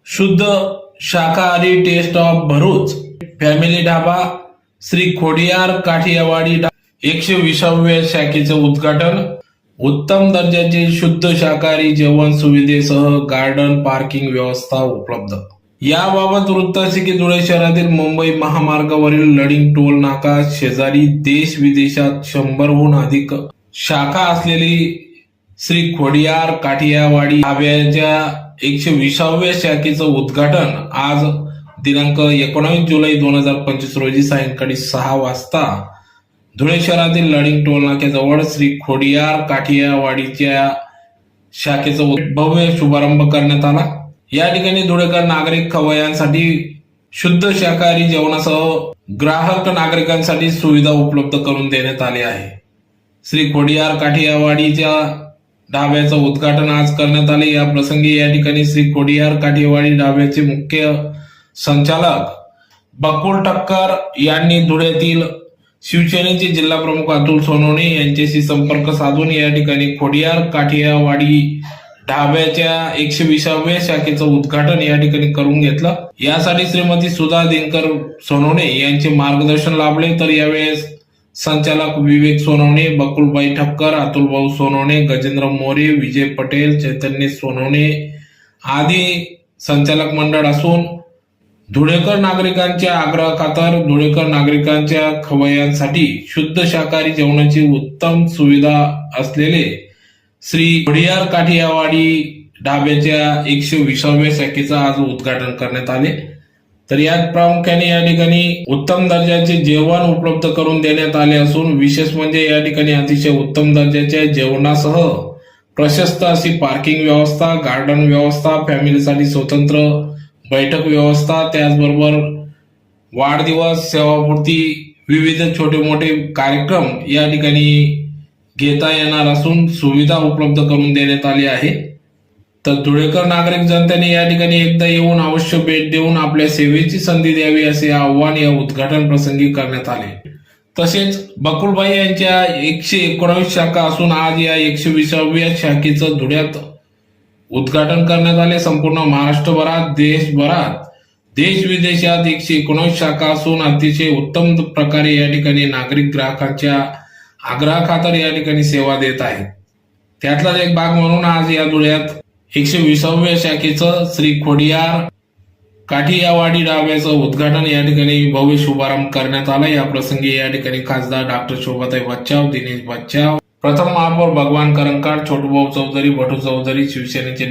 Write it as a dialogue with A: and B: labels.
A: शुद्ध शाकाहारी taste of Bharuch family dhaba Shri Khodiyar Kathiawadi 120व्या शाखेचे उद्घाटन. उत्तम दर्जाचे शुद्ध शाकाहारी जेवण सुविधेसह गार्डन पार्किंग व्यवस्था उपलब्ध. याबाबत वृत्त असे की धुळे शहरातील मुंबई महामार्गावरील लडिंग टोल नाका शेजारी देश विदेशात 100हून अधिक शाखा असलेली श्री खोडियार काठियावाडी ढाब्याच्या 120व्या शाखेचं उद्घाटन आज दिनांक 19 जुलै 2025 रोजी सायंकाळी 6 वाजता धुळे शहरातील लडिंग टोल नाक्याजवळ श्री खोडियार काठियावाडीच्या शाखेचा भव्य शुभारंभ करण्यात आला. या ठिकाणी धुळेकर नागरिक खवय्यांसाठी शुद्ध शाकाहारी जेवणासह ग्राहक नागरिकांसाठी सुविधा उपलब्ध करून देण्यात आली आहे. श्री खोडियार काठियावाडीच्या ढाब्याचं उद्घाटन आज करण्यात आले. या प्रसंगी या ठिकाणी श्री खोडियार काठियावाडी ढाब्याचे मुख्य संचालक बकुल ठक्कर यांनी धुळ्यातील शिवसेनेचे जिल्हा प्रमुख अतुल सोनवणे यांच्याशी संपर्क साधून या ठिकाणी खोडियार काठियावाडी ढाब्याच्या 120व्या शाखेचं उद्घाटन या ठिकाणी करून घेतलं. यासाठी श्रीमती सुधा दिनकर सोनवणे यांचे मार्गदर्शन लाभले. तर यावेळेस संचालक विवेक सोनवणे, बकुलबाई ठक्कर, अतुलभाऊ सोनवणे, गजेंद्र मोरे, विजय पटेल, चैतन्य सोनवणे आदी संचालक मंडळ असून धुळेकर नागरिकांच्या आग्रहाखातर धुळेकर नागरिकांच्या खवय्यांसाठी शुद्ध शाकाहारी जेवणाची उत्तम सुविधा असलेले श्री खोडियार काठियावाडी ढाब्याच्या 120व्या शाखेचं आज उद्घाटन करण्यात आले. तर यात प्रामुख्याने या ठिकाणी उत्तम दर्जाचे जेवण उपलब्ध करून देण्यात आले असून विशेष म्हणजे या ठिकाणी अतिशय उत्तम दर्जाच्या जेवणासह प्रशस्त अशी पार्किंग व्यवस्था, गार्डन व्यवस्था, फॅमिलीसाठी स्वतंत्र बैठक व्यवस्था, त्याचबरोबर वाढदिवस, सेवापूर्ती, विविध छोटे मोठे कार्यक्रम या ठिकाणी घेता येणार असून सुविधा उपलब्ध करून देण्यात आली आहे. तर धुळेकर नागरिक जनतेने या ठिकाणी एकदा येऊन अवश्य भेट देऊन आपल्या सेवेची संधी द्यावी असे आव्हान या उद्घाटन प्रसंगी करण्यात आले. तसेच बकुलबाई यांच्या 119 शाखा असून आज या 120व्या शाखेचं धुळ्यात उद्घाटन करण्यात आले. संपूर्ण महाराष्ट्रभरात, देशभरात, देश विदेशात 119 शाखा असून अतिशय उत्तम प्रकारे या ठिकाणी नागरिक ग्राहकांच्या आग्रहाखातर या ठिकाणी सेवा देत आहेत. त्यातलाच एक भाग म्हणून आज या धुळ्यात 120व्या शाखेचं श्री खोडियार काठियावाडी ढाब्याचं उद्घाटन या ठिकाणी भव्य शुभारंभ करण्यात आला. या प्रसंगी या ठिकाणी खासदार डॉक्टर शोभाताई बच्चाव, दिनेश बच्चाव, प्रथम महापौर भगवान करंकाळ, छोटूभाऊ चौधरी, भटू चौधरी, शिवसेनेचे